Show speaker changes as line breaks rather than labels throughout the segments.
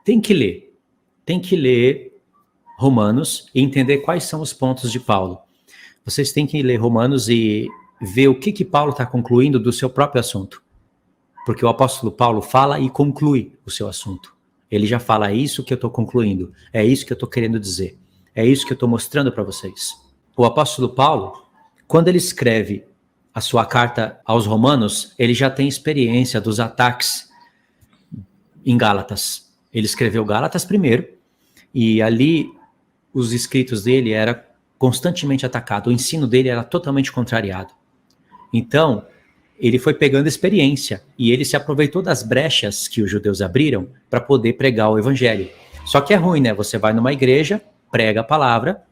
Tem que ler Romanos e entender quais são os pontos de Paulo. Vocês têm que ler Romanos e ver o que Paulo está concluindo do seu próprio assunto. Porque o apóstolo Paulo fala e conclui o seu assunto. Ele já fala, é isso que eu estou concluindo, é isso que eu estou querendo dizer, é isso que eu estou mostrando para vocês. O apóstolo Paulo, quando ele escreve a sua carta aos Romanos, ele já tem experiência dos ataques em Gálatas. Ele escreveu Gálatas primeiro, e ali os escritos dele eram constantemente atacados, o ensino dele era totalmente contrariado. Então, ele foi pegando experiência, e ele se aproveitou das brechas que os judeus abriram para poder pregar o evangelho. Só que é ruim, né? Você vai numa igreja, prega a palavra,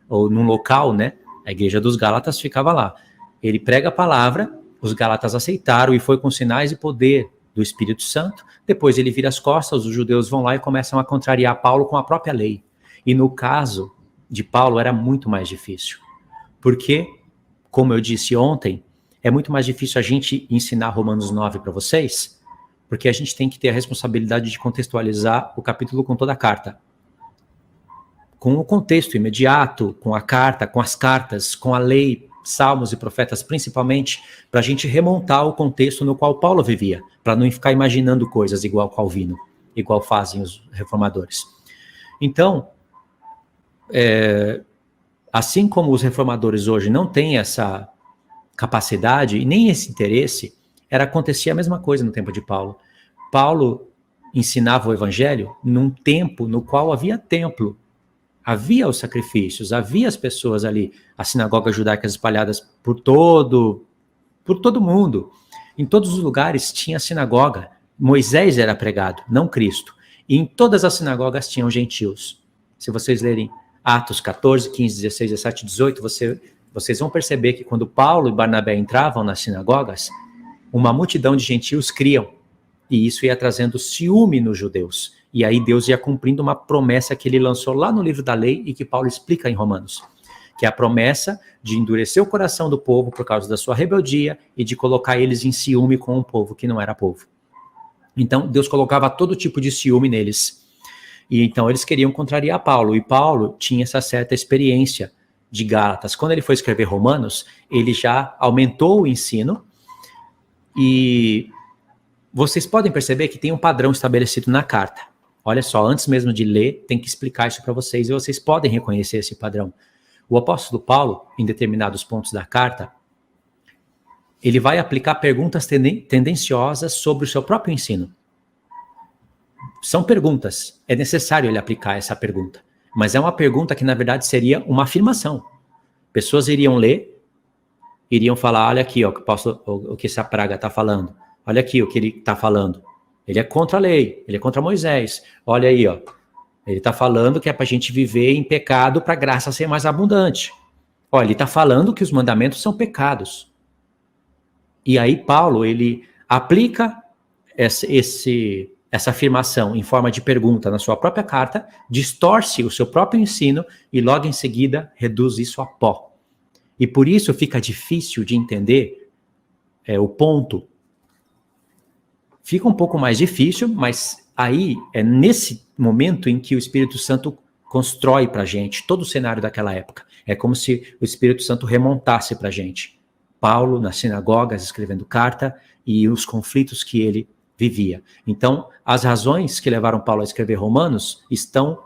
ou num local, né? A igreja dos Gálatas ficava lá. Ele prega a palavra, os Gálatas aceitaram e foi com sinais e poder do Espírito Santo. Depois ele vira as costas, os judeus vão lá e começam a contrariar Paulo com a própria lei. E no caso de Paulo era muito mais difícil. Porque, como eu disse ontem, é muito mais difícil a gente ensinar Romanos 9 para vocês, porque a gente tem que ter a responsabilidade de contextualizar o capítulo com toda a carta. Com o contexto imediato, com a carta, com as cartas, com a lei, Salmos e Profetas principalmente, para a gente remontar o contexto no qual Paulo vivia, para não ficar imaginando coisas igual Calvino, igual fazem os reformadores. Então, assim como os reformadores hoje não têm essa capacidade e nem esse interesse, acontecia a mesma coisa no tempo de Paulo. Paulo ensinava o evangelho num tempo no qual havia templo, havia os sacrifícios, havia as pessoas ali, as sinagogas judaicas espalhadas por todo mundo. Em todos os lugares tinha sinagoga. Moisés era pregado, não Cristo. E em todas as sinagogas tinham gentios. Se vocês lerem Atos 14, 15, 16, 17, 18, vocês vão perceber que quando Paulo e Barnabé entravam nas sinagogas, uma multidão de gentios criam. E isso ia trazendo ciúme nos judeus. E aí Deus ia cumprindo uma promessa que ele lançou lá no livro da lei e que Paulo explica em Romanos. Que é a promessa de endurecer o coração do povo por causa da sua rebeldia e de colocar eles em ciúme com um povo que não era povo. Então Deus colocava todo tipo de ciúme neles. E então eles queriam contrariar Paulo. E Paulo tinha essa certa experiência de Gálatas. Quando ele foi escrever Romanos, ele já aumentou o ensino e vocês podem perceber que tem um padrão estabelecido na carta. Olha só, antes mesmo de ler, tem que explicar isso para vocês e vocês podem reconhecer esse padrão. O apóstolo Paulo, em determinados pontos da carta, ele vai aplicar perguntas tendenciosas sobre o seu próprio ensino. São perguntas, é necessário ele aplicar essa pergunta. Mas é uma pergunta que, na verdade, seria uma afirmação. Pessoas iriam ler, iriam falar, olha aqui, ó, o que essa praga está falando. Olha aqui o que ele está falando. Ele é contra a lei, ele é contra Moisés. Olha aí, ó. Ele está falando que é para a gente viver em pecado para a graça ser mais abundante. Olha, ele está falando que os mandamentos são pecados. E aí Paulo, ele aplica essa afirmação em forma de pergunta na sua própria carta, distorce o seu próprio ensino e logo em seguida reduz isso a pó. E por isso fica difícil de entender o ponto. Fica um pouco mais difícil, mas aí é nesse momento em que o Espírito Santo constrói para a gente todo o cenário daquela época. É como se o Espírito Santo remontasse para a gente. Paulo nas sinagogas escrevendo carta e os conflitos que ele vivia. Então, as razões que levaram Paulo a escrever Romanos estão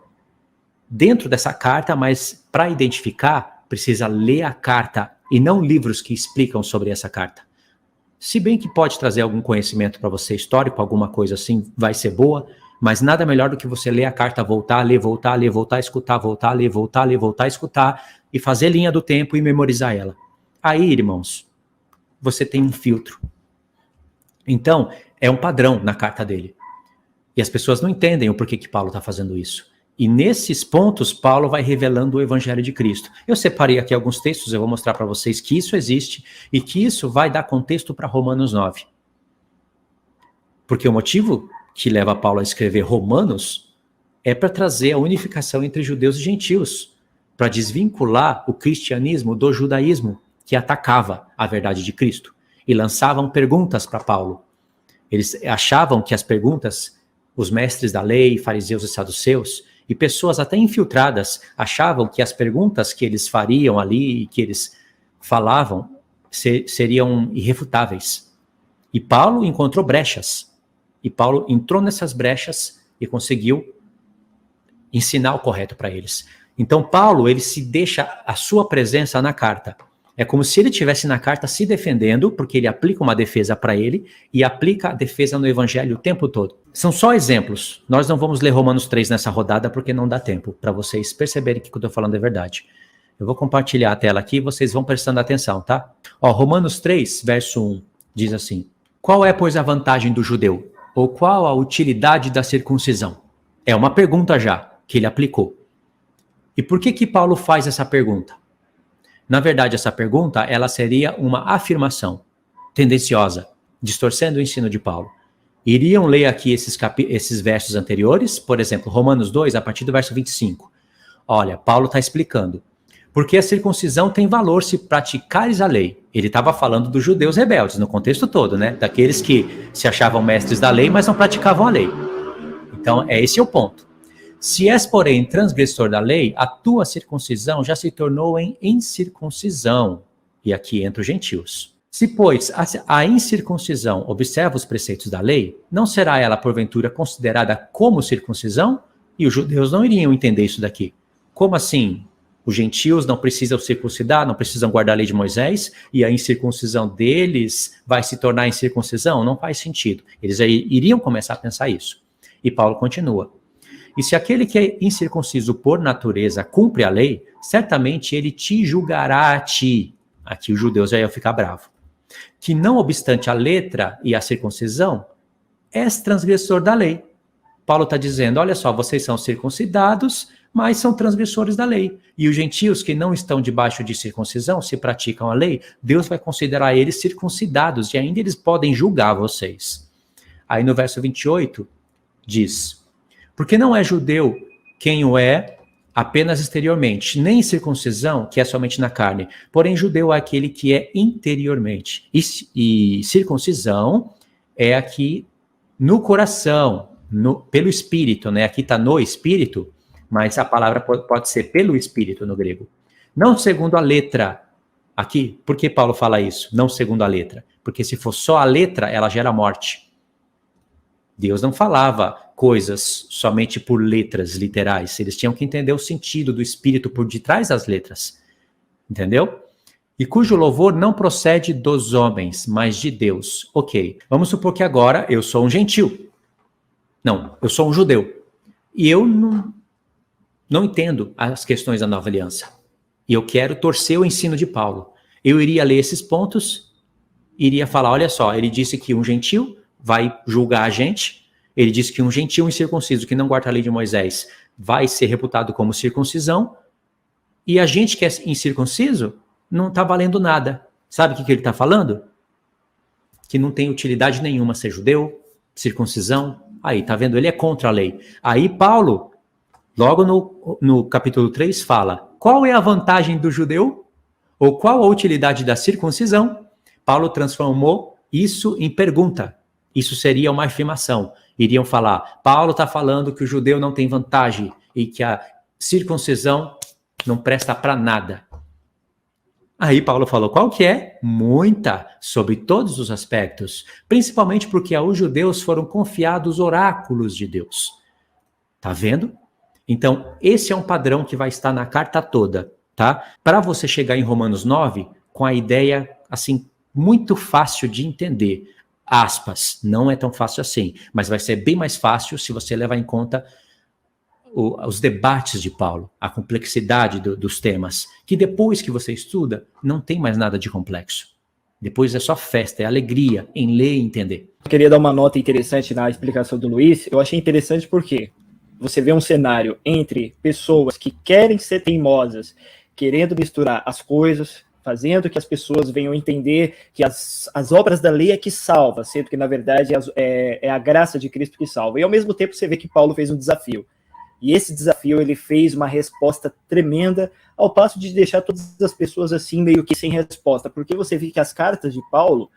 dentro dessa carta, mas para identificar, precisa ler a carta e não livros que explicam sobre essa carta. Se bem que pode trazer algum conhecimento para você histórico, alguma coisa assim, vai ser boa, mas nada melhor do que você ler a carta, voltar, ler, voltar, ler, voltar, escutar, voltar, ler, voltar, ler, voltar, escutar, e fazer linha do tempo e memorizar ela. Aí, irmãos, você tem um filtro. Então, é um padrão na carta dele. E as pessoas não entendem o porquê que Paulo está fazendo isso. E nesses pontos, Paulo vai revelando o Evangelho de Cristo. Eu separei aqui alguns textos, eu vou mostrar para vocês que isso existe e que isso vai dar contexto para Romanos 9. Porque o motivo que leva Paulo a escrever Romanos é para trazer a unificação entre judeus e gentios, para desvincular o cristianismo do judaísmo, que atacava a verdade de Cristo, e lançavam perguntas para Paulo. Eles achavam que as perguntas os mestres da lei, fariseus e saduceus, e pessoas até infiltradas achavam que as perguntas que eles fariam ali, que eles falavam, seriam irrefutáveis. E Paulo encontrou brechas. E Paulo entrou nessas brechas e conseguiu ensinar o correto para eles. Então Paulo, ele se deixa a sua presença na carta. É como se ele estivesse na carta se defendendo, porque ele aplica uma defesa para ele e aplica a defesa no evangelho o tempo todo. São só exemplos. Nós não vamos ler Romanos 3 nessa rodada porque não dá tempo para vocês perceberem que o que eu estou falando é verdade. Eu vou compartilhar a tela aqui e vocês vão prestando atenção, tá? Ó, Romanos 3, verso 1, diz assim: qual é, pois, a vantagem do judeu? Ou qual a utilidade da circuncisão? É uma pergunta já, que ele aplicou. E por que Paulo faz essa pergunta? Na verdade, essa pergunta, ela seria uma afirmação tendenciosa, distorcendo o ensino de Paulo. Iriam ler aqui esses versos anteriores, por exemplo, Romanos 2, a partir do verso 25. Olha, Paulo está explicando. Porque a circuncisão tem valor se praticares a lei. Ele estava falando dos judeus rebeldes, no contexto todo, né? Daqueles que se achavam mestres da lei, mas não praticavam a lei. Então, esse é o ponto. Se és, porém, transgressor da lei, a tua circuncisão já se tornou em incircuncisão. E aqui entra os gentios. Se, pois, a incircuncisão observa os preceitos da lei, não será ela, porventura, considerada como circuncisão? E os judeus não iriam entender isso daqui. Como assim? Os gentios não precisam circuncidar, não precisam guardar a lei de Moisés, e a incircuncisão deles vai se tornar incircuncisão? Não faz sentido. Eles iriam começar a pensar isso. E Paulo continua. E se aquele que é incircunciso por natureza cumpre a lei, certamente ele te julgará a ti. Aqui os judeus já iam ficar bravos. Que não obstante a letra e a circuncisão, és transgressor da lei. Paulo está dizendo, olha só, vocês são circuncidados, mas são transgressores da lei. E os gentios que não estão debaixo de circuncisão, se praticam a lei, Deus vai considerar eles circuncidados, e ainda eles podem julgar vocês. Aí no verso 28, diz... Porque não é judeu quem o é apenas exteriormente, nem circuncisão, que é somente na carne, porém judeu é aquele que é interiormente. E circuncisão é aqui no coração, pelo espírito, né? Aqui está no espírito, mas a palavra pode ser pelo espírito no grego. Não segundo a letra. Aqui, por que Paulo fala isso? Não segundo a letra. Porque se for só a letra, ela gera morte. Deus não falava coisas somente por letras literais. Eles tinham que entender o sentido do espírito por detrás das letras. Entendeu? E cujo louvor não procede dos homens, mas de Deus. Ok. Vamos supor que agora eu sou um gentil. Não, eu sou um judeu. E eu não entendo as questões da nova aliança. E eu quero torcer o ensino de Paulo. Eu iria ler esses pontos, iria falar, olha só, ele disse que um gentil vai julgar a gente. Ele diz que um gentil incircunciso que não guarda a lei de Moisés vai ser reputado como circuncisão. E a gente que é incircunciso não está valendo nada. Sabe o que ele está falando? Que não tem utilidade nenhuma ser judeu, circuncisão. Aí, tá vendo? Ele é contra a lei. Aí Paulo, logo no capítulo 3, fala, qual é a vantagem do judeu? Ou qual a utilidade da circuncisão? Paulo transformou isso em pergunta. Isso seria uma afirmação. Iriam falar, Paulo está falando que o judeu não tem vantagem e que a circuncisão não presta para nada. Aí Paulo falou, qual que é? Muita, sobre todos os aspectos, principalmente porque aos judeus foram confiados oráculos de Deus. Tá vendo? Então, esse é um padrão que vai estar na carta toda, tá? Para você chegar em Romanos 9, com a ideia, assim, muito fácil de entender, aspas, não é tão fácil assim, mas vai ser bem mais fácil se você levar em conta os debates de Paulo, a complexidade dos temas, que depois que você estuda, não tem mais nada de complexo. Depois é só festa, é alegria em ler e entender.
Eu queria dar uma nota interessante na explicação do Luiz. Eu achei interessante porque você vê um cenário entre pessoas que querem ser teimosas, querendo misturar as coisas, fazendo que as pessoas venham entender que as obras da lei é que salva, sendo que, na verdade, é a graça de Cristo que salva. E, ao mesmo tempo, você vê que Paulo fez um desafio. E esse desafio, ele fez uma resposta tremenda, ao passo de deixar todas as pessoas assim, meio que sem resposta. Porque você vê que as cartas de Paulo,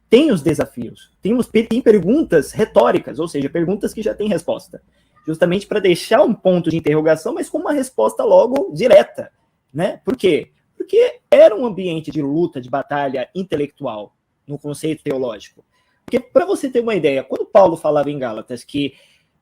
tem os desafios, tem perguntas retóricas, ou seja, perguntas que já têm resposta, justamente para deixar um ponto de interrogação, mas com uma resposta logo direta, né? Por quê? Porque era um ambiente de luta, de batalha intelectual, no conceito teológico. Porque, para você ter uma ideia, quando Paulo falava em Gálatas que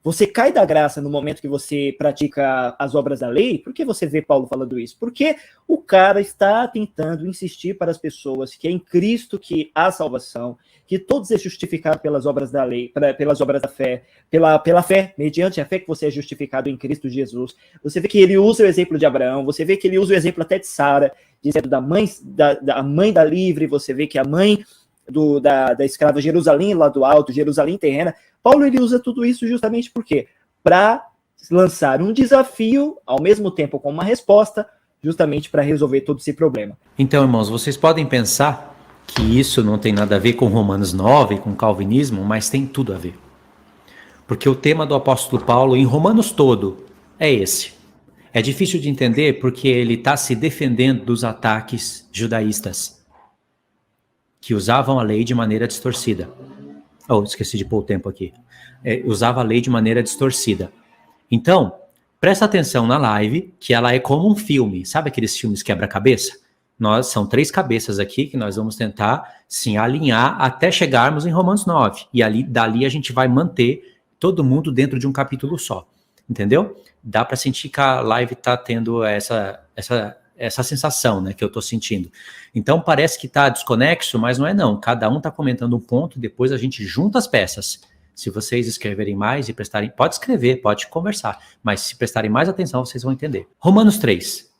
você cai da graça no momento que você pratica as obras da lei, por que você vê Paulo falando isso? Porque o cara está tentando insistir para as pessoas que é em Cristo que há salvação, que todos é justificado pelas obras da lei, pelas obras da fé, pela fé, mediante a fé que você é justificado em Cristo Jesus. Você vê que ele usa o exemplo de Abraão, você vê que ele usa o exemplo até de Sara, dizendo da mãe da livre, você vê que a mãe da escrava Jerusalém lá do alto, Jerusalém terrena. Paulo ele usa tudo isso justamente por quê? Para lançar um desafio, ao mesmo tempo com uma resposta, justamente para resolver todo esse problema.
Então, irmãos, vocês podem pensar que isso não tem nada a ver com Romanos 9, com calvinismo, mas tem tudo a ver. Porque o tema do apóstolo Paulo em Romanos todo é esse. É difícil de entender porque ele está se defendendo dos ataques judaístas, que usavam a lei de maneira distorcida. Oh, esqueci de pôr o tempo aqui. Usava a lei de maneira distorcida. Então, presta atenção na live, que ela é como um filme. Sabe aqueles filmes quebra-cabeça? São 3 cabeças aqui que nós vamos tentar sim alinhar até chegarmos em Romanos 9. E dali a gente vai manter todo mundo dentro de um capítulo só. Entendeu? Dá para sentir que a live está tendo essa sensação, né, que eu estou sentindo. Então parece que está desconexo, mas não é não. Cada um está comentando um ponto, depois a gente junta as peças. Se vocês escreverem mais e prestarem... Pode escrever, pode conversar, mas se prestarem mais atenção, vocês vão entender. Romanos 3.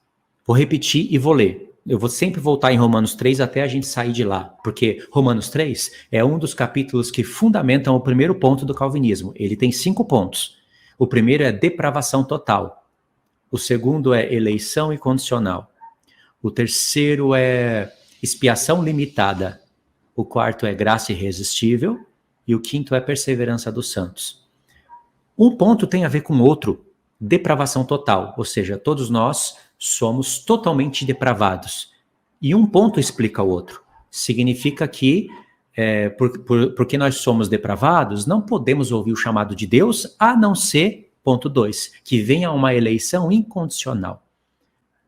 Vou repetir e vou ler. Eu vou sempre voltar em Romanos 3 até a gente sair de lá, porque Romanos 3 é um dos capítulos que fundamentam o primeiro ponto do calvinismo. Ele tem 5 pontos. O primeiro é depravação total. O segundo é eleição incondicional. O terceiro é expiação limitada. O quarto é graça irresistível. E o quinto é perseverança dos santos. Um ponto tem a ver com o outro. Depravação total. Ou seja, todos nós somos totalmente depravados. E um ponto explica o outro. Significa que, porque nós somos depravados, não podemos ouvir o chamado de Deus, a não ser... Ponto 2, que venha uma eleição incondicional.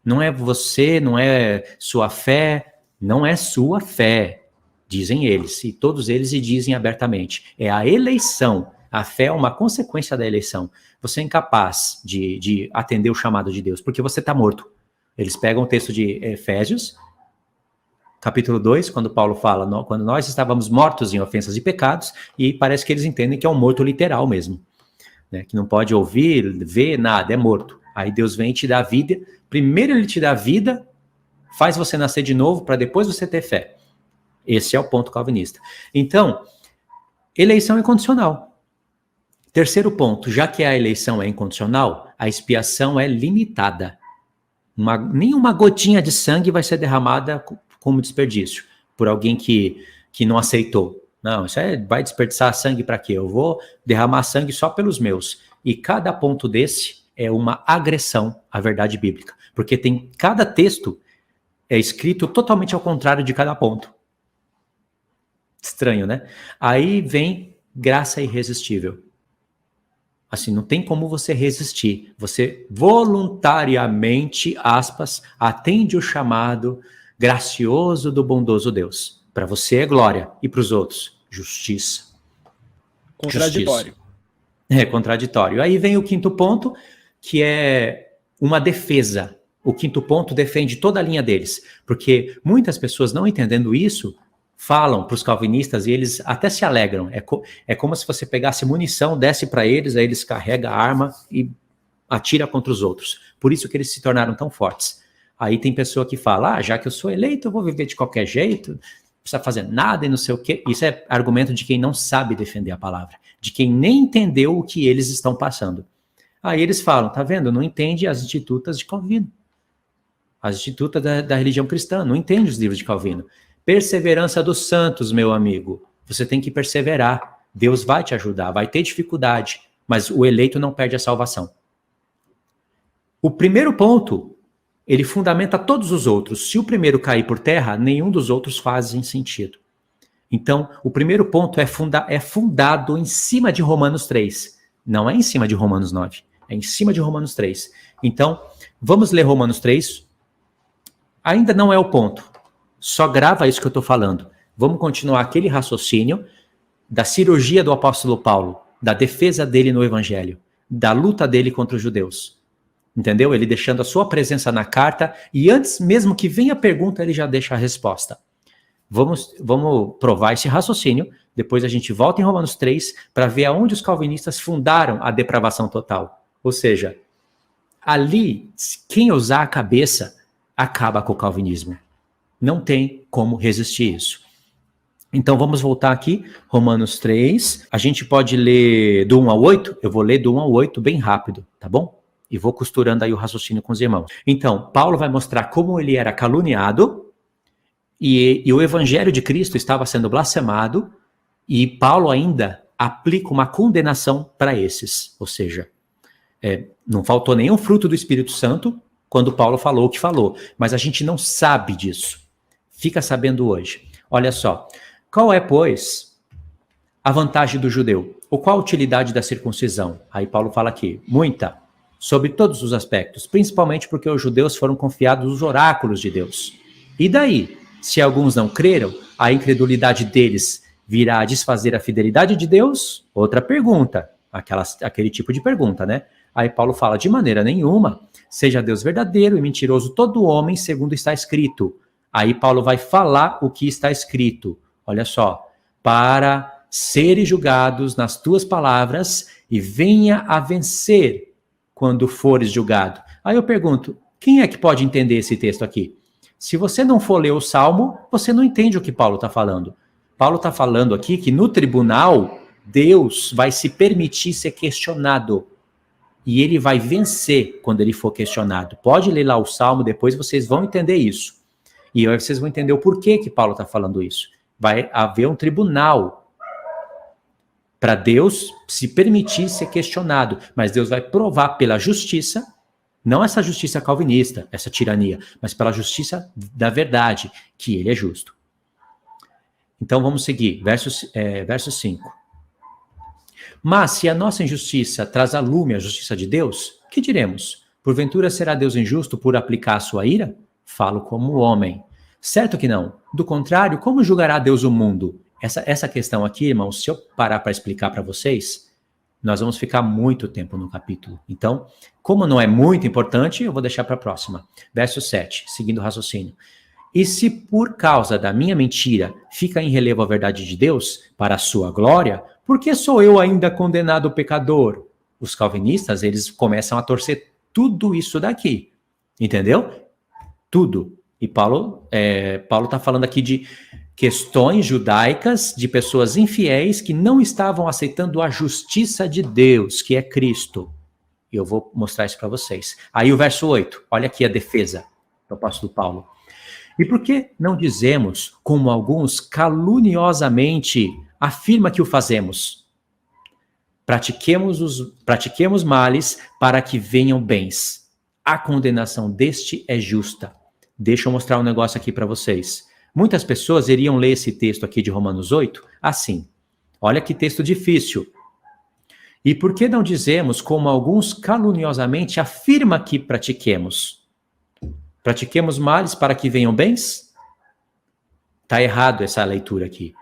Não é você, não é sua fé, não é sua fé, dizem eles, e todos eles dizem abertamente. É a eleição, a fé é uma consequência da eleição. Você é incapaz de atender o chamado de Deus, porque você está morto. Eles pegam o texto de Efésios, capítulo 2, quando Paulo fala, quando nós estávamos mortos em ofensas e pecados, e parece que eles entendem que é um morto literal mesmo. Né, que não pode ouvir, ver nada, é morto. Aí Deus vem e te dá vida. Primeiro ele te dá vida, faz você nascer de novo, para depois você ter fé. Esse é o ponto calvinista. Então, eleição é incondicional. Terceiro ponto, já que a eleição é incondicional, a expiação é limitada. Nenhuma gotinha de sangue vai ser derramada como desperdício, por alguém que não aceitou. Não, isso vai desperdiçar sangue para quê? Eu vou derramar sangue só pelos meus. E cada ponto desse é uma agressão à verdade bíblica. Porque cada texto é escrito totalmente ao contrário de cada ponto. Estranho, né? Aí vem graça irresistível. Assim, não tem como você resistir. Você voluntariamente, aspas, atende o chamado gracioso do bondoso Deus. Para você é glória, e para os outros, justiça.
Contraditório.
Justiça. É contraditório. Aí vem o quinto ponto, que é uma defesa. O quinto ponto defende toda a linha deles, porque muitas pessoas, não entendendo isso, falam para os calvinistas e eles até se alegram. É como se você pegasse munição, desce para eles, aí eles carregam a arma e atira contra os outros. Por isso que eles se tornaram tão fortes. Aí tem pessoa que fala, já que eu sou eleito, eu vou viver de qualquer jeito, não precisa fazer nada e não sei o quê. Isso é argumento de quem não sabe defender a palavra, de quem nem entendeu o que eles estão passando. Aí eles falam, tá vendo, não entende as institutas de Calvino, as institutas da religião cristã, não entende os livros de Calvino. Perseverança dos santos, meu amigo, você tem que perseverar, Deus vai te ajudar, vai ter dificuldade, mas o eleito não perde a salvação. O primeiro ponto, ele fundamenta todos os outros. Se o primeiro cair por terra, nenhum dos outros fazem sentido. Então, o primeiro ponto é fundado em cima de Romanos 3. Não é em cima de Romanos 9. É em cima de Romanos 3. Então, vamos ler Romanos 3. Ainda não é o ponto. Só grava isso que eu estou falando. Vamos continuar aquele raciocínio da cirurgia do apóstolo Paulo, da defesa dele no evangelho, da luta dele contra os judeus. Entendeu? Ele deixando a sua presença na carta e antes mesmo que venha a pergunta, ele já deixa a resposta. Vamos provar esse raciocínio, depois a gente volta em Romanos 3 para ver aonde os calvinistas fundaram a depravação total. Ou seja, ali, quem usar a cabeça acaba com o calvinismo. Não tem como resistir isso. Então vamos voltar aqui, Romanos 3. A gente pode ler do 1 ao 8, eu vou ler do 1 ao 8 bem rápido, tá bom? E vou costurando aí o raciocínio com os irmãos. Então, Paulo vai mostrar como ele era caluniado, e o evangelho de Cristo estava sendo blasfemado, e Paulo ainda aplica uma condenação para esses. Ou seja, não faltou nenhum fruto do Espírito Santo quando Paulo falou o que falou, mas a gente não sabe disso. Fica sabendo hoje. Olha só, qual é, pois, a vantagem do judeu? Ou qual a utilidade da circuncisão? Aí Paulo fala aqui, muita, sobre todos os aspectos, principalmente porque os judeus foram confiados os oráculos de Deus. E daí? Se alguns não creram, a incredulidade deles virá a desfazer a fidelidade de Deus? Outra pergunta, aquele tipo de pergunta, né? Aí Paulo fala, de maneira nenhuma, seja Deus verdadeiro e mentiroso todo homem, segundo está escrito. Aí Paulo vai falar o que está escrito. Olha só, para seres julgados nas tuas palavras e venha a vencer quando fores julgado. Aí eu pergunto, quem é que pode entender esse texto aqui? Se você não for ler o Salmo, você não entende o que Paulo está falando. Paulo está falando aqui que no tribunal, Deus vai se permitir ser questionado. E ele vai vencer quando ele for questionado. Pode ler lá o Salmo, depois vocês vão entender isso. E aí vocês vão entender o porquê que Paulo está falando isso. Vai haver um tribunal para Deus se permitir ser questionado. Mas Deus vai provar pela justiça, não essa justiça calvinista, essa tirania, mas pela justiça da verdade, que ele é justo. Então vamos seguir, verso 5. Mas se a nossa injustiça traz a lume a justiça de Deus, que diremos? Porventura será Deus injusto por aplicar a sua ira? Falo como homem. Certo que não. Do contrário, como julgará Deus o mundo? Essa questão aqui, irmãos, se eu parar para explicar para vocês, nós vamos ficar muito tempo no capítulo. Então, como não é muito importante, eu vou deixar para a próxima. Verso 7, seguindo o raciocínio. E se por causa da minha mentira fica em relevo a verdade de Deus, para a sua glória, por que sou eu ainda condenado pecador? Os calvinistas, eles começam a torcer tudo isso daqui. Entendeu? Tudo. E Paulo está falando aqui de questões judaicas de pessoas infiéis que não estavam aceitando a justiça de Deus, que é Cristo. E eu vou mostrar isso para vocês. Aí o verso 8, olha aqui a defesa do apóstolo Paulo. E por que não dizemos, como alguns caluniosamente afirma que o fazemos? Pratiquemos males para que venham bens. A condenação deste é justa. Deixa eu mostrar um negócio aqui para vocês. Muitas pessoas iriam ler esse texto aqui de Romanos 8 assim. Olha que texto difícil. E por que não dizemos, como alguns caluniosamente afirma que pratiquemos? Pratiquemos males para que venham bens? Está errado essa leitura aqui.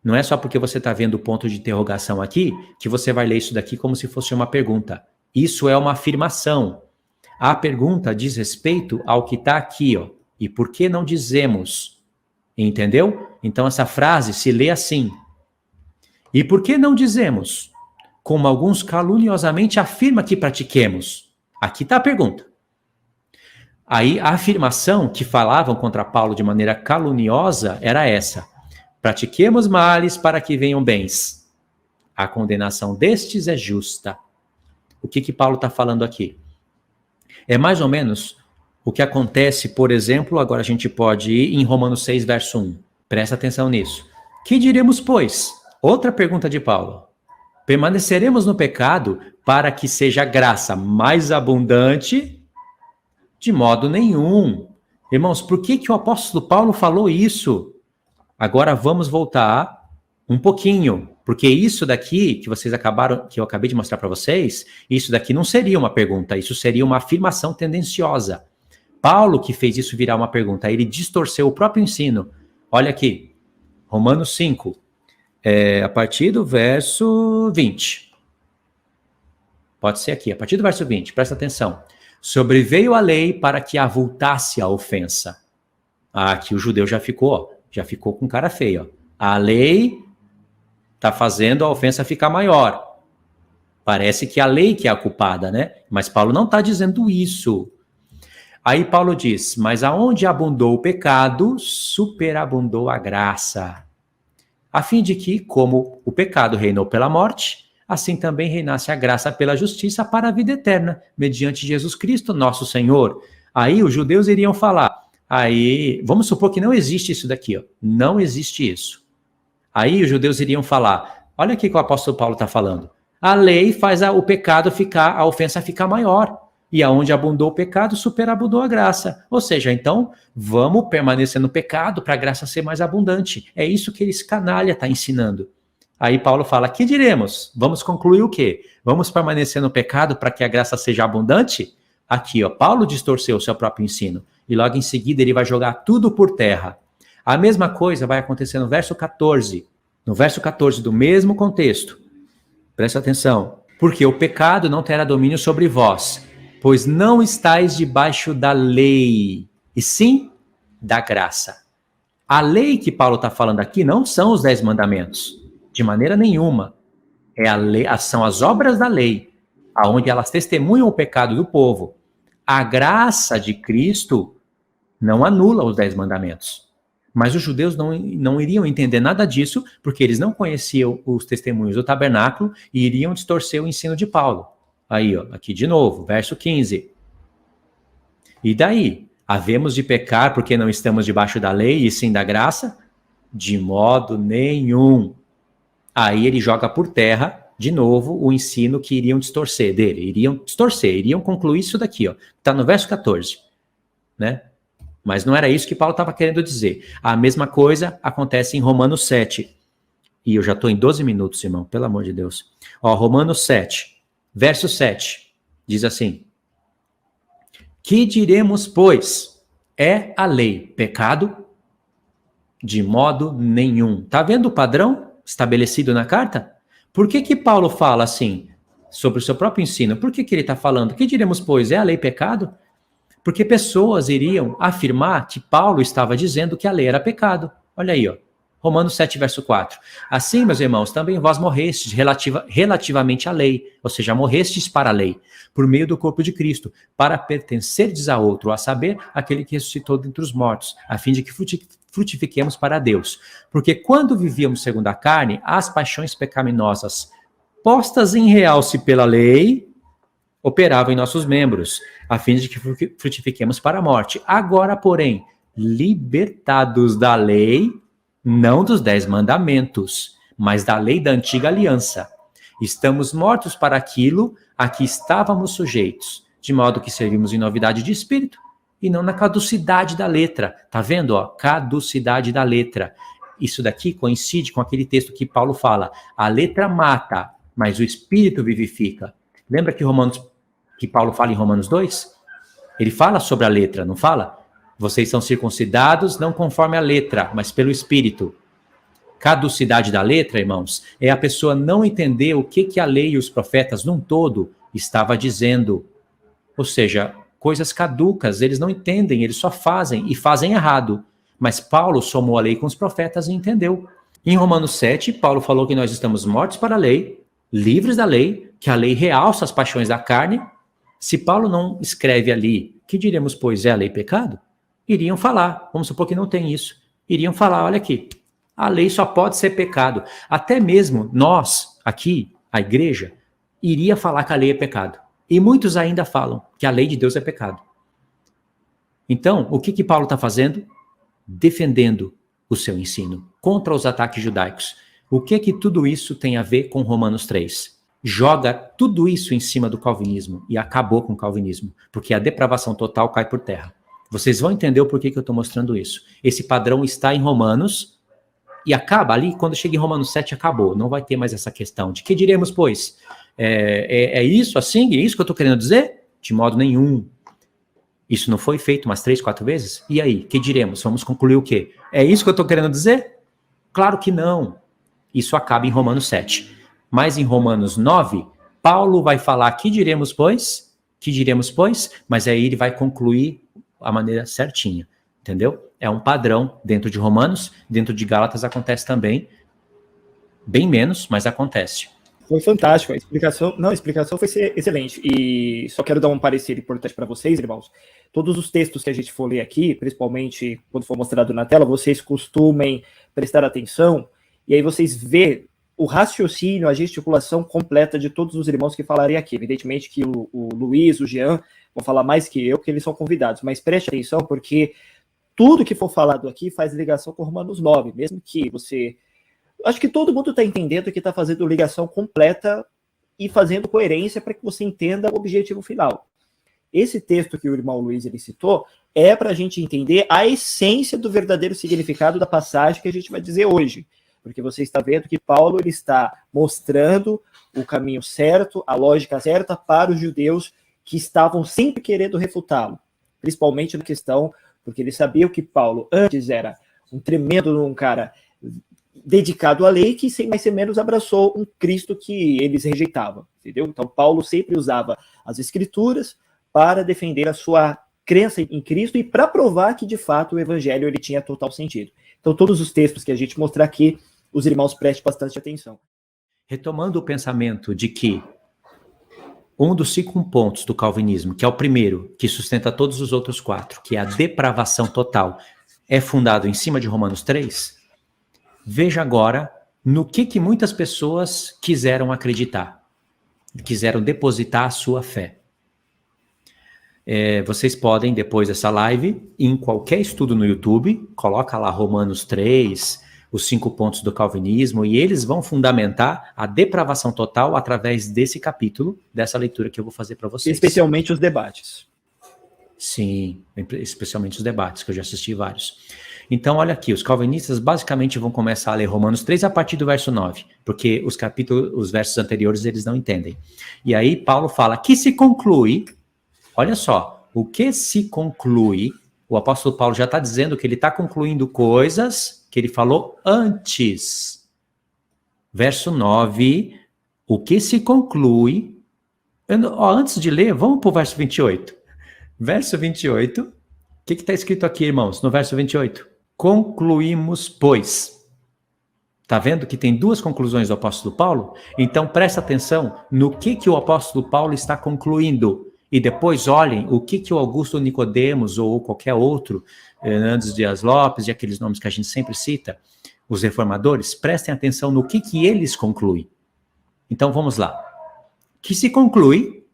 Não é só porque você está vendo o ponto de interrogação aqui que você vai ler isso daqui como se fosse uma pergunta. Isso é uma afirmação. A pergunta diz respeito ao que está aqui, ó. E por que não dizemos? Entendeu? Então essa frase se lê assim. E por que não dizemos? Como alguns caluniosamente afirma que pratiquemos. Aqui está a pergunta. Aí a afirmação que falavam contra Paulo de maneira caluniosa era essa. Pratiquemos males para que venham bens. A condenação destes é justa. O que Paulo está falando aqui? É mais ou menos o que acontece, por exemplo, agora a gente pode ir em Romanos 6, verso 1. Presta atenção nisso. Que diremos, pois? Outra pergunta de Paulo. Permaneceremos no pecado para que seja graça mais abundante? De modo nenhum. Irmãos, por que o apóstolo Paulo falou isso? Agora vamos voltar um pouquinho, porque isso daqui que eu acabei de mostrar para vocês, isso daqui não seria uma pergunta, isso seria uma afirmação tendenciosa. Paulo que fez isso virar uma pergunta, ele distorceu o próprio ensino. Olha aqui, Romanos 5, a partir do verso 20. Pode ser aqui, a partir do verso 20, presta atenção. Sobreveio a lei para que avultasse a ofensa. Aqui o judeu já ficou com cara feia. A lei está fazendo a ofensa ficar maior. Parece que a lei que é a culpada, né? Mas Paulo não está dizendo isso. Aí Paulo diz, mas aonde abundou o pecado, superabundou a graça. A fim de que, como o pecado reinou pela morte, assim também reinasse a graça pela justiça para a vida eterna, mediante Jesus Cristo, nosso Senhor. Aí os judeus iriam falar, aí, vamos supor que não existe isso daqui, ó. Não existe isso. Aí os judeus iriam falar, olha aqui que o apóstolo Paulo está falando, a lei faz o pecado ficar, a ofensa ficar maior, e aonde abundou o pecado, superabundou a graça. Ou seja, então, vamos permanecer no pecado para a graça ser mais abundante. É isso que esse canalha está ensinando. Aí Paulo fala, que diremos? Vamos concluir o quê? Vamos permanecer no pecado para que a graça seja abundante? Aqui, ó, Paulo distorceu o seu próprio ensino. E logo em seguida ele vai jogar tudo por terra. A mesma coisa vai acontecer no verso 14. No verso 14 do mesmo contexto. Presta atenção. Porque o pecado não terá domínio sobre vós, pois não estáis debaixo da lei, e sim da graça. A lei que Paulo está falando aqui não são os 10 mandamentos. De maneira nenhuma. São as obras da lei, onde elas testemunham o pecado do povo. A graça de Cristo não anula os 10 mandamentos. Mas os judeus não iriam entender nada disso, porque eles não conheciam os testemunhos do tabernáculo e iriam distorcer o ensino de Paulo. Aí, ó, aqui de novo, verso 15. E daí? Havemos de pecar porque não estamos debaixo da lei e sim da graça? De modo nenhum. Aí ele joga por terra, de novo, o ensino que iriam distorcer dele. Iriam concluir isso daqui, ó. Está no verso 14. Né? Mas não era isso que Paulo estava querendo dizer. A mesma coisa acontece em Romanos 7. E eu já estou em 12 minutos, irmão, pelo amor de Deus. Ó, Romanos 7, verso 7, diz assim. Que diremos, pois? É a lei pecado? De modo nenhum. Está vendo o padrão estabelecido na carta? Por que Paulo fala assim sobre o seu próprio ensino? Por que ele está falando? Que diremos, pois, é a lei pecado? Porque pessoas iriam afirmar que Paulo estava dizendo que a lei era pecado. Olha aí, ó. Romanos 7, verso 4. Assim, meus irmãos, também vós morrestes relativamente à lei, ou seja, morrestes para a lei, por meio do corpo de Cristo, para pertencerdes a outro, a saber, aquele que ressuscitou dentre os mortos, a fim de que frutifiquemos para Deus. Porque quando vivíamos segundo a carne, as paixões pecaminosas, postas em realce pela lei, operavam em nossos membros, a fim de que frutifiquemos para a morte. Agora, porém, libertados da lei, não dos 10 mandamentos, mas da lei da antiga aliança. Estamos mortos para aquilo a que estávamos sujeitos, de modo que servimos em novidade de espírito e não na caducidade da letra. Tá vendo, ó? Caducidade da letra. Isso daqui coincide com aquele texto que Paulo fala. A letra mata, mas o espírito vivifica. Lembra que Paulo fala em Romanos 2? Ele fala sobre a letra, não fala? Vocês são circuncidados não conforme a letra, mas pelo espírito. Caducidade da letra, irmãos, é a pessoa não entender o que a lei e os profetas num todo estava dizendo. Ou seja, coisas caducas, eles não entendem, eles só fazem e fazem errado. Mas Paulo somou a lei com os profetas e entendeu. Em Romanos 7, Paulo falou que nós estamos mortos para a lei, livres da lei, que a lei realça as paixões da carne. Se Paulo não escreve ali, que diremos, pois, é a lei pecado? Iriam falar, vamos supor que não tem isso. Iriam falar, olha aqui, a lei só pode ser pecado. Até mesmo nós, aqui, a igreja, iria falar que a lei é pecado. E muitos ainda falam que a lei de Deus é pecado. Então, o que Paulo está fazendo? Defendendo o seu ensino contra os ataques judaicos. O que tudo isso tem a ver com Romanos 3? Joga tudo isso em cima do calvinismo e acabou com o calvinismo, porque a depravação total cai por terra. Vocês vão entender o porquê que eu estou mostrando isso. Esse padrão está em Romanos, E acaba ali, quando chega em Romanos 7, acabou. Não vai ter mais essa questão de que diremos, pois? É isso assim? É isso que eu estou querendo dizer? De modo nenhum. Isso não foi feito umas 3, 4 vezes? E aí, que diremos? Vamos concluir o quê? É isso que eu estou querendo dizer? Claro que não. Isso acaba em Romanos 7. Mas em Romanos 9, Paulo vai falar que diremos, pois? Que diremos, pois? Mas aí ele vai concluir a maneira certinha. Entendeu? É um padrão dentro de Romanos, dentro de Gálatas acontece também, bem menos, mas acontece.
Foi fantástico, a explicação foi excelente, e só quero dar um parecer importante para vocês, irmãos. Todos os textos que a gente for ler aqui, principalmente quando for mostrado na tela, vocês costumem prestar atenção, e aí vocês vê o raciocínio, a gesticulação completa de todos os irmãos que falarem aqui. Evidentemente que o Luiz, o Jean, vão falar mais que eu, porque eles são convidados, mas preste atenção, porque tudo que for falado aqui faz ligação com Romanos 9, mesmo que você... Acho que todo mundo está entendendo que está fazendo ligação completa e fazendo coerência para que você entenda o objetivo final. Esse texto que o irmão Luiz ele citou é para a gente entender a essência do verdadeiro significado da passagem que a gente vai dizer hoje. Porque você está vendo que Paulo ele está mostrando o caminho certo, a lógica certa para os judeus que estavam sempre querendo refutá-lo. Principalmente na questão... porque ele sabia que Paulo antes era um tremendo cara dedicado à lei, que sem mais sem menos abraçou um Cristo que eles rejeitavam, entendeu? Então Paulo sempre usava as escrituras para defender a sua crença em Cristo e para provar que de fato o evangelho ele tinha total sentido. Então todos os textos que a gente mostrar aqui, os irmãos prestem bastante atenção.
Retomando o pensamento de que um dos 5 pontos do calvinismo, que é o primeiro, que sustenta todos os outros 4, que é a depravação total, é fundado em cima de Romanos 3, veja agora no que muitas pessoas quiseram acreditar, quiseram depositar a sua fé. Vocês podem, depois dessa live, em qualquer estudo no YouTube, coloca lá Romanos 3, os 5 pontos do calvinismo, e eles vão fundamentar a depravação total através desse capítulo, dessa leitura que eu vou fazer para vocês.
Especialmente os debates.
Sim, especialmente os debates, que eu já assisti vários. Então, olha aqui, os calvinistas basicamente vão começar a ler Romanos 3 a partir do verso 9, porque os versos anteriores eles não entendem. E aí Paulo fala que se conclui, olha só, o que se conclui, o apóstolo Paulo já está dizendo que ele está concluindo coisas que ele falou antes. Verso 9, o que se conclui... Antes de ler, vamos para o verso 28. Verso 28, o que está escrito aqui, irmãos, no verso 28? Concluímos, pois. Está vendo que tem 2 conclusões do apóstolo Paulo? Então presta atenção no que o apóstolo Paulo está concluindo. E depois olhem o que o Augusto Nicodemos ou qualquer outro, Hernandes Dias Lopes e aqueles nomes que a gente sempre cita, os reformadores, prestem atenção no que eles concluem. Então vamos lá. Que se conclui,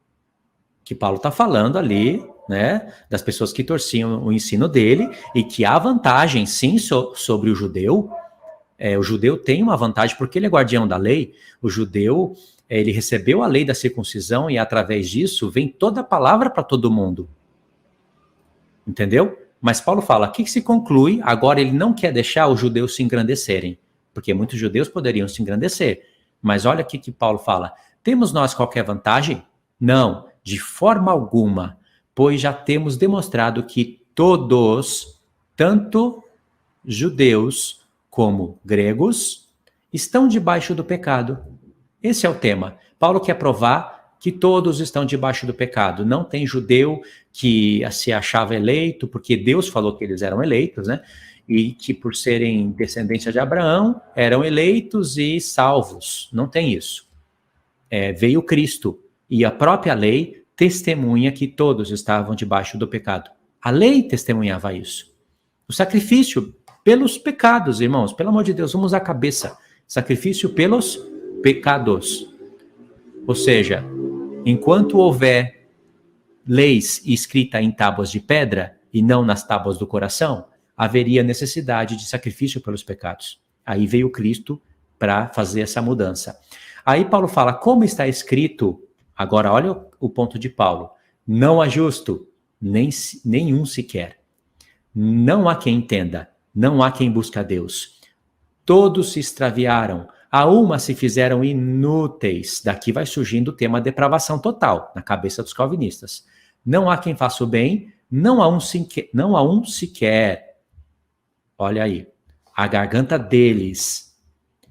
que Paulo está falando ali, né, das pessoas que torciam o ensino dele, e que há vantagem, sim, sobre o judeu. O judeu tem uma vantagem porque ele é guardião da lei. O judeu, ele recebeu a lei da circuncisão e através disso vem toda a palavra para todo mundo. Entendeu? Mas Paulo fala, o que se conclui? Agora ele não quer deixar os judeus se engrandecerem, porque muitos judeus poderiam se engrandecer. Mas olha o que Paulo fala. Temos nós qualquer vantagem? Não, de forma alguma, pois já temos demonstrado que todos, tanto judeus como gregos, estão debaixo do pecado. Esse é o tema. Paulo quer provar que todos estão debaixo do pecado. Não tem judeu que se achava eleito, porque Deus falou que eles eram eleitos, né? E que por serem descendência de Abraão, eram eleitos e salvos. Não tem isso. Veio Cristo, e a própria lei testemunha que todos estavam debaixo do pecado. A lei testemunhava isso. O sacrifício pelos pecados, irmãos, pelo amor de Deus, vamos à cabeça. Sacrifício pelos pecados. Ou seja, enquanto houver leis escritas em tábuas de pedra e não nas tábuas do coração, haveria necessidade de sacrifício pelos pecados. Aí veio Cristo para fazer essa mudança. Aí Paulo fala, como está escrito, agora olha o ponto de Paulo, não há justo, nenhum sequer. Não há quem entenda, não há quem busque a Deus. todos se extraviaram, a uma se fizeram inúteis. Daqui vai surgindo o tema depravação total, na cabeça dos calvinistas. Não há quem faça o bem, não há um sequer. Olha aí, a garganta deles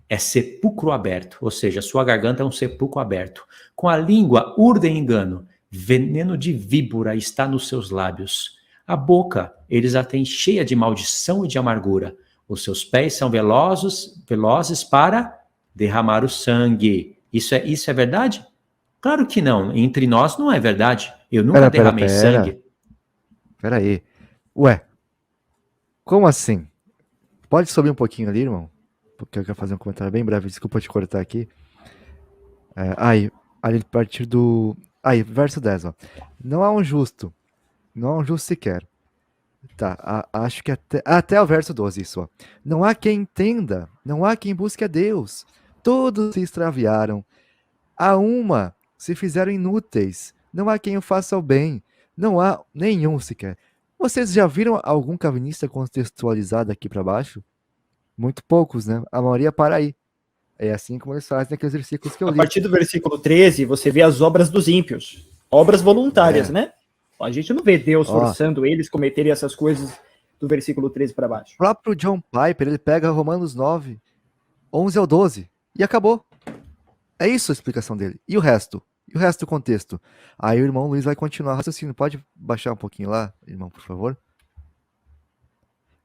é sepulcro aberto, ou seja, sua garganta é um sepulcro aberto. Com a língua urdem engano, veneno de víbora está nos seus lábios. A boca eles a têm cheia de maldição e de amargura. Os seus pés são velozes para derramar o sangue. Isso é verdade? Claro que não. Entre nós não é verdade. Eu nunca derramei sangue.
Pera aí. Ué, como assim? Pode subir um pouquinho ali, irmão? Porque eu quero fazer um comentário bem breve. Desculpa te cortar aqui. Ali a partir do... Aí, verso 10, ó. Não há um justo sequer. Tá, acho que até o verso 12, isso, ó. Não há quem entenda, não há quem busque a Deus. Todos se extraviaram. A uma se fizeram inúteis. Não há quem o faça o bem. Não há nenhum sequer. Vocês já viram algum calvinista contextualizado aqui para baixo? Muito poucos, né? A maioria para aí. É assim como eles fazem naqueles versículos que eu li.
A partir do versículo 13, você vê as obras dos ímpios. Obras voluntárias, né? A gente não vê Deus forçando eles a cometerem essas coisas do versículo 13 para baixo.
O próprio John Piper, ele pega Romanos 9, 11 ao 12, e acabou. É isso a explicação dele. E o resto? E o resto do contexto? Aí o irmão Luiz vai continuar raciocínio. Pode baixar um pouquinho lá, irmão, por favor?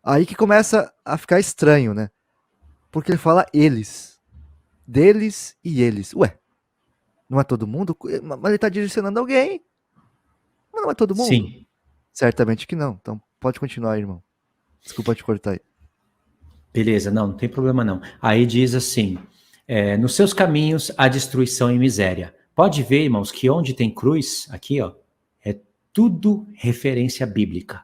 Aí que começa a ficar estranho, né? Porque ele fala eles. Deles e eles. Ué, não é todo mundo? Mas ele está direcionando alguém. Mas não é todo mundo?
Sim.
Certamente que não. Então pode continuar, irmão. Desculpa te cortar aí.
Beleza, não tem problema não. Aí diz assim, nos seus caminhos há destruição e miséria. Pode ver, irmãos, que onde tem cruz, aqui, ó, é tudo referência bíblica.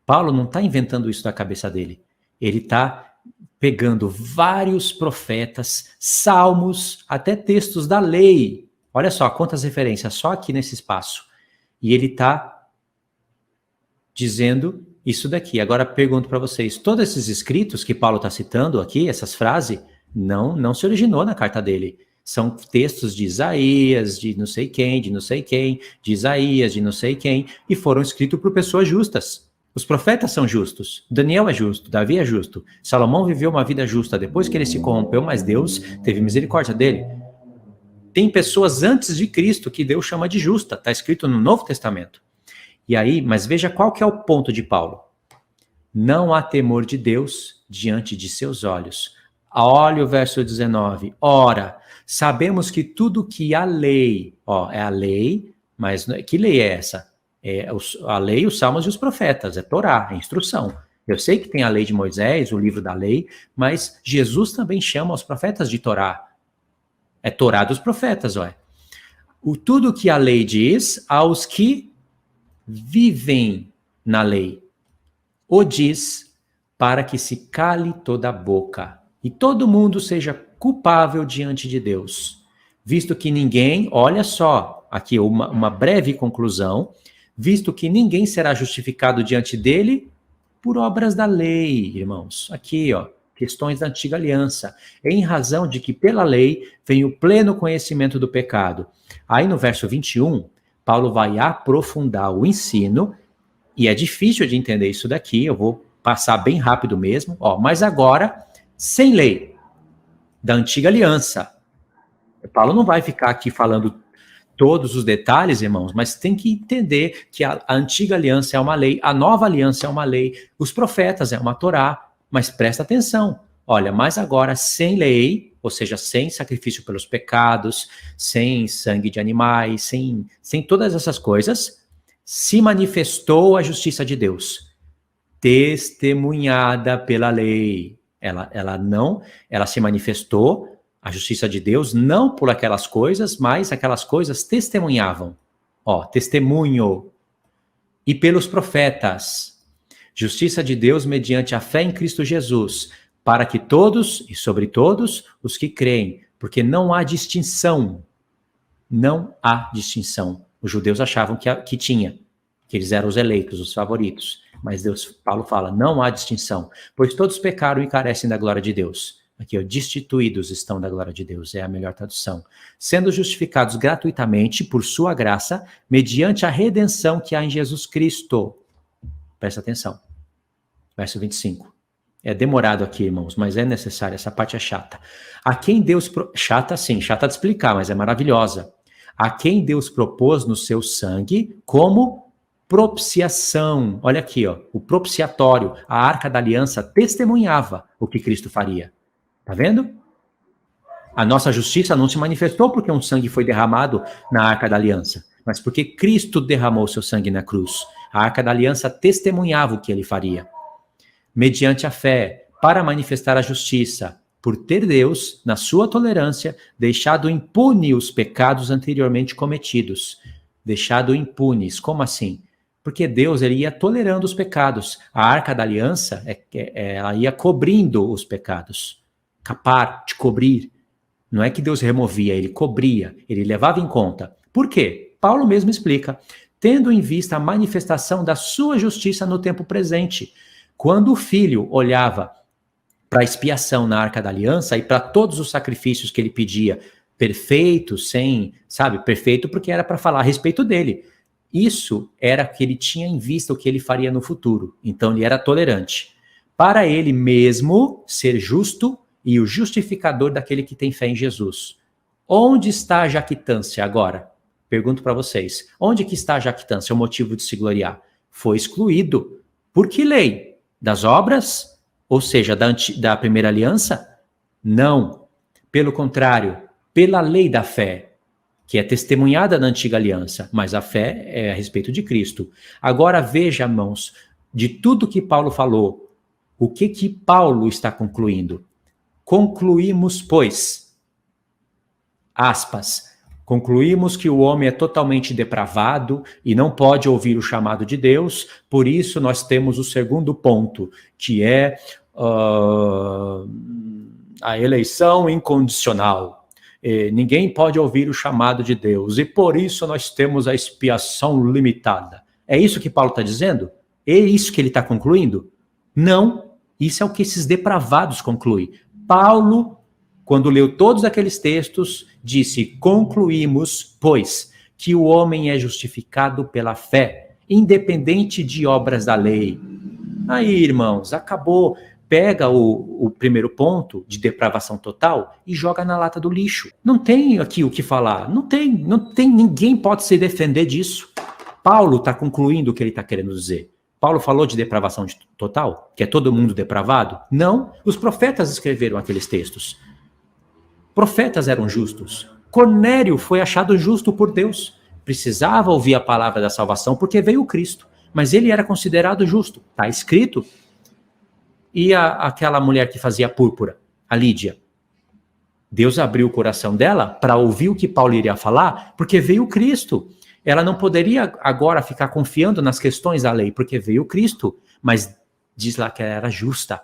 Paulo não está inventando isso da cabeça dele. Ele está pegando vários profetas, salmos, até textos da lei. Olha só, quantas referências, só aqui nesse espaço. E ele está dizendo isso daqui. Agora pergunto para vocês, todos esses escritos que Paulo está citando aqui, essas frases, não se originou na carta dele. São textos de Isaías, de não sei quem, de Isaías, de não sei quem, e foram escritos por pessoas justas. Os profetas são justos, Daniel é justo, Davi é justo, Salomão viveu uma vida justa depois que ele se corrompeu, mas Deus teve misericórdia dele. Tem pessoas antes de Cristo que Deus chama de justa, está escrito no Novo Testamento. E aí, mas veja qual que é o ponto de Paulo. Não há temor de Deus diante de seus olhos. Olha o verso 19. Ora, sabemos que tudo que a lei, é a lei, mas que lei é essa? É a lei, os salmos e os profetas, é Torá, é instrução. Eu sei que tem a lei de Moisés, o livro da lei, mas Jesus também chama os profetas de Torá. É Torá dos profetas, tudo que a lei diz aos que vivem na lei. O diz para que se cale toda a boca e todo mundo seja culpável diante de Deus. Visto que ninguém, olha só, aqui uma breve conclusão, visto que ninguém será justificado diante dele por obras da lei, irmãos. Aqui, questões da antiga aliança, em razão de que pela lei vem o pleno conhecimento do pecado. Aí no verso 21, Paulo vai aprofundar o ensino, e é difícil de entender isso daqui, eu vou passar bem rápido mesmo, mas agora, sem lei, da antiga aliança. Paulo não vai ficar aqui falando todos os detalhes, irmãos, mas tem que entender que a antiga aliança é uma lei, a nova aliança é uma lei, os profetas é uma Torá, mas presta atenção, olha, mas agora sem lei, ou seja, sem sacrifício pelos pecados, sem sangue de animais, sem todas essas coisas, se manifestou a justiça de Deus, testemunhada pela lei. Ela se manifestou, a justiça de Deus, não por aquelas coisas, mas aquelas coisas testemunhavam. Testemunho. E pelos profetas. Justiça de Deus mediante a fé em Cristo Jesus, para que todos, e sobre todos, os que creem, porque não há distinção. Não há distinção. Os judeus achavam que tinha, que eles eram os eleitos, os favoritos. Mas Paulo fala, não há distinção, pois todos pecaram e carecem da glória de Deus. Aqui, ó, destituídos estão da glória de Deus, é a melhor tradução. Sendo justificados gratuitamente por sua graça, mediante a redenção que há em Jesus Cristo. Presta atenção. Verso 25. É demorado aqui, irmãos, mas é necessário, essa parte é chata. A quem Deus... Chata sim, chata de explicar, mas é maravilhosa. A quem Deus propôs no seu sangue como propiciação. Olha aqui, ó, o propiciatório, a arca da aliança testemunhava o que Cristo faria. Tá vendo? A nossa justiça não se manifestou porque um sangue foi derramado na arca da aliança, mas porque Cristo derramou seu sangue na cruz. A arca da aliança testemunhava o que ele faria. Mediante a fé, para manifestar a justiça, por ter Deus, na sua tolerância, deixado impune os pecados anteriormente cometidos. Deixado impunes, como assim? Porque Deus, ele ia tolerando os pecados. A arca da aliança, ela ia cobrindo os pecados. Capar, de cobrir. Não é que Deus removia, ele cobria, ele levava em conta. Por quê? Paulo mesmo explica. Tendo em vista a manifestação da sua justiça no tempo presente. Quando o filho olhava para a expiação na arca da aliança e para todos os sacrifícios que ele pedia, perfeito, sem, sabe, perfeito porque era para falar a respeito dele. Isso era que ele tinha em vista o que ele faria no futuro. Então ele era tolerante. Para ele mesmo ser justo e o justificador daquele que tem fé em Jesus. Onde está a jactância agora? Pergunto para vocês. Onde que está a jactância, o motivo de se gloriar? Foi excluído. Por que lei? Das obras? Ou seja, da primeira aliança? Não. Pelo contrário, pela lei da fé, que é testemunhada na antiga aliança, mas a fé é a respeito de Cristo. Agora veja, irmãos, de tudo que Paulo falou, o que Paulo está concluindo? Concluímos, pois, aspas, concluímos que o homem é totalmente depravado e não pode ouvir o chamado de Deus, por isso nós temos o segundo ponto, que é a eleição incondicional. Ninguém pode ouvir o chamado de Deus, e por isso nós temos a expiação limitada. É isso que Paulo está dizendo? É isso que ele está concluindo? Não, isso é o que esses depravados concluem. Paulo, quando leu todos aqueles textos, disse, concluímos, pois, que o homem é justificado pela fé, independente de obras da lei. Aí, irmãos, acabou. Pega o primeiro ponto de depravação total e joga na lata do lixo. Não tem aqui o que falar. Não tem, ninguém pode se defender disso. Paulo está concluindo o que ele está querendo dizer. Paulo falou de depravação total? Que é todo mundo depravado? Não. Os profetas escreveram aqueles textos. Profetas eram justos. Cornélio foi achado justo por Deus. Precisava ouvir a palavra da salvação porque veio Cristo. Mas ele era considerado justo. Está escrito. E aquela mulher que fazia púrpura, a Lídia? Deus abriu o coração dela para ouvir o que Paulo iria falar, porque veio Cristo. Ela não poderia agora ficar confiando nas questões da lei, porque veio Cristo, mas diz lá que ela era justa.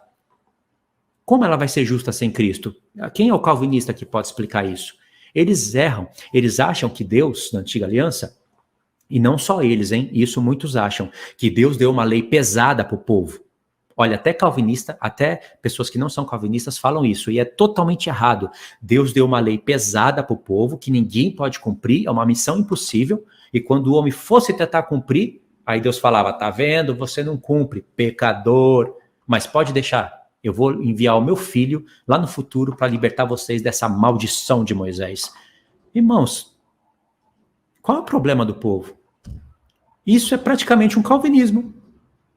Como ela vai ser justa sem Cristo? Quem é o calvinista que pode explicar isso? Eles erram, eles acham que Deus, na antiga aliança, e não só eles, hein? Isso muitos acham, que Deus deu uma lei pesada para o povo. Olha, até calvinista, até pessoas que não são calvinistas falam isso, e é totalmente errado. Deus deu uma lei pesada para o povo, que ninguém pode cumprir, é uma missão impossível, e quando o homem fosse tentar cumprir, aí Deus falava, tá vendo, você não cumpre, pecador, mas pode deixar, eu vou enviar o meu filho lá no futuro para libertar vocês dessa maldição de Moisés. Irmãos, qual é o problema do povo? Isso é praticamente um calvinismo.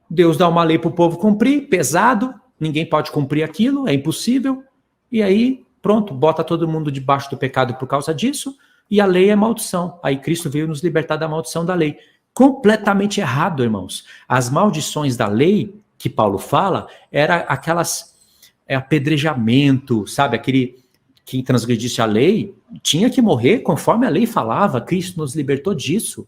Deus dá uma lei para o povo cumprir, pesado, ninguém pode cumprir aquilo, é impossível, e aí, pronto, bota todo mundo debaixo do pecado por causa disso, e a lei é maldição. Aí Cristo veio nos libertar da maldição da lei. Completamente errado, irmãos. As maldições da lei que Paulo fala, era aquelas, apedrejamento, sabe, aquele, quem transgredisse a lei, tinha que morrer conforme a lei falava, Cristo nos libertou disso.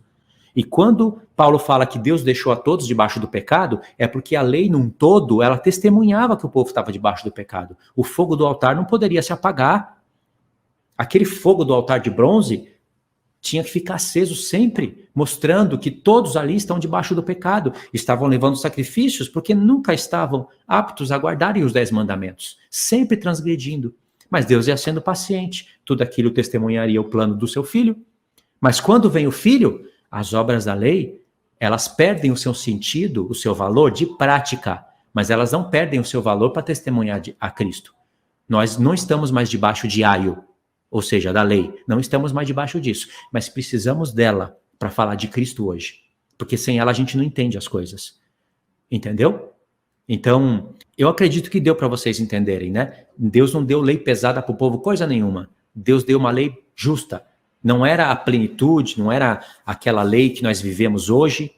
E quando Paulo fala que Deus deixou a todos debaixo do pecado, é porque a lei num todo, ela testemunhava que o povo estava debaixo do pecado. O fogo do altar não poderia se apagar. Aquele fogo do altar de bronze tinha que ficar aceso sempre, mostrando que todos ali estão debaixo do pecado, estavam levando sacrifícios porque nunca estavam aptos a guardarem os 10 mandamentos, sempre transgredindo. Mas Deus ia sendo paciente, tudo aquilo testemunharia o plano do seu filho. Mas quando vem o filho, as obras da lei, elas perdem o seu sentido, o seu valor de prática, mas elas não perdem o seu valor para testemunhar a Cristo. Nós não estamos mais debaixo de aio, ou seja, da lei. Não estamos mais debaixo disso, mas precisamos dela para falar de Cristo hoje. Porque sem ela a gente não entende as coisas. Entendeu? Então, eu acredito que deu para vocês entenderem, né? Deus não deu lei pesada para o povo, coisa nenhuma. Deus deu uma lei justa. Não era a plenitude, não era aquela lei que nós vivemos hoje.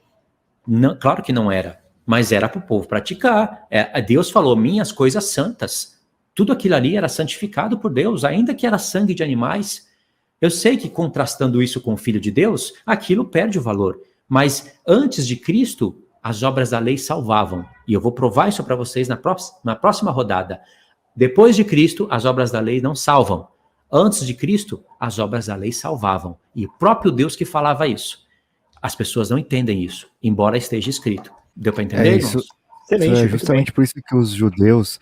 Não, claro que não era, mas era para o povo praticar. Deus falou, minhas coisas santas. Tudo aquilo ali era santificado por Deus, ainda que era sangue de animais. Eu sei que contrastando isso com o Filho de Deus, aquilo perde o valor. Mas antes de Cristo, as obras da lei salvavam. E eu vou provar isso para vocês na próxima rodada. Depois de Cristo, as obras da lei não salvam. Antes de Cristo, as obras da lei salvavam. E o próprio Deus que falava isso. As pessoas não entendem isso, embora esteja escrito. Deu para entender, irmãos?
Excelente, isso é justamente por isso que os judeus,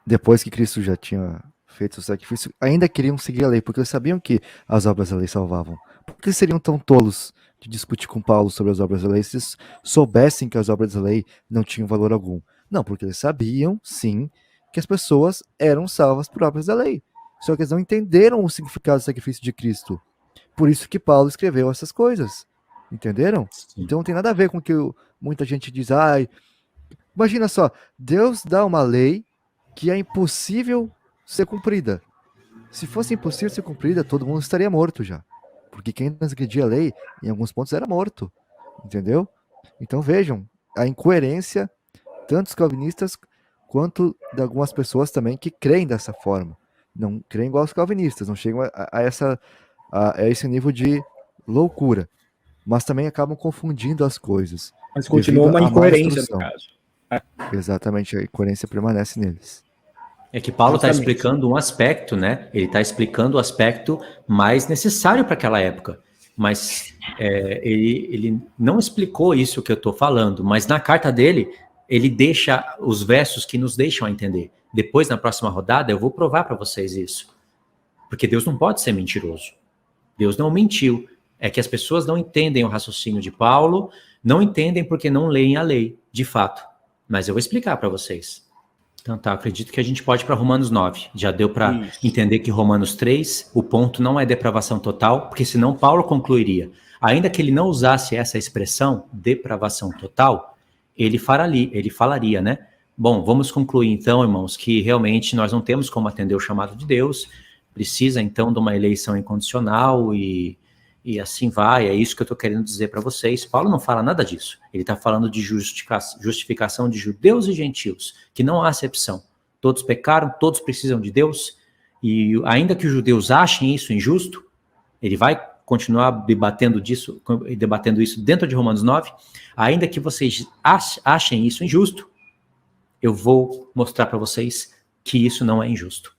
depois que Cristo já tinha feito o sacrifício, ainda queriam seguir a lei, porque eles sabiam que as obras da lei salvavam. Por que seriam tão tolos de discutir com Paulo sobre as obras da lei se eles soubessem que as obras da lei não tinham valor algum? Não, porque eles sabiam, sim, que as pessoas eram salvas por obras da lei. Só que eles não entenderam o significado do sacrifício de Cristo. Por isso que Paulo escreveu essas coisas. Entenderam? Sim. Então não tem nada a ver com o que muita gente diz. Imagina só, Deus dá uma lei que é impossível ser cumprida. Se fosse impossível ser cumprida, todo mundo estaria morto já. Porque quem transgredia a lei, em alguns pontos, era morto. Entendeu? Então vejam, a incoerência, tanto dos calvinistas, quanto de algumas pessoas também que creem dessa forma. Não creem igual os calvinistas, não chegam a esse nível de loucura. Mas também acabam confundindo as coisas.
Mas continua uma incoerência no caso.
Exatamente, a incoerência permanece neles.
É que Paulo está explicando um aspecto, né? Ele está explicando o aspecto mais necessário para aquela época. Mas ele não explicou isso que eu estou falando, mas na carta dele, ele deixa os versos que nos deixam a entender. Depois, na próxima rodada, eu vou provar para vocês isso. Porque Deus não pode ser mentiroso. Deus não mentiu. É que as pessoas não entendem o raciocínio de Paulo, não entendem porque não leem a lei, de fato. Mas eu vou explicar para vocês. Então tá, acredito que a gente pode ir para Romanos 9. Já deu para entender que Romanos 3, o ponto não é depravação total, porque senão Paulo concluiria. Ainda que ele não usasse essa expressão, depravação total, ele falaria, né? Bom, vamos concluir então, irmãos, que realmente nós não temos como atender o chamado de Deus, precisa então de uma eleição incondicional e assim vai, é isso que eu estou querendo dizer para vocês. Paulo não fala nada disso, ele está falando de justificação de judeus e gentios, que não há acepção. Todos pecaram, todos precisam de Deus, e ainda que os judeus achem isso injusto, ele vai continuar debatendo isso dentro de Romanos 9, ainda que vocês achem isso injusto, eu vou mostrar para vocês que isso não é injusto.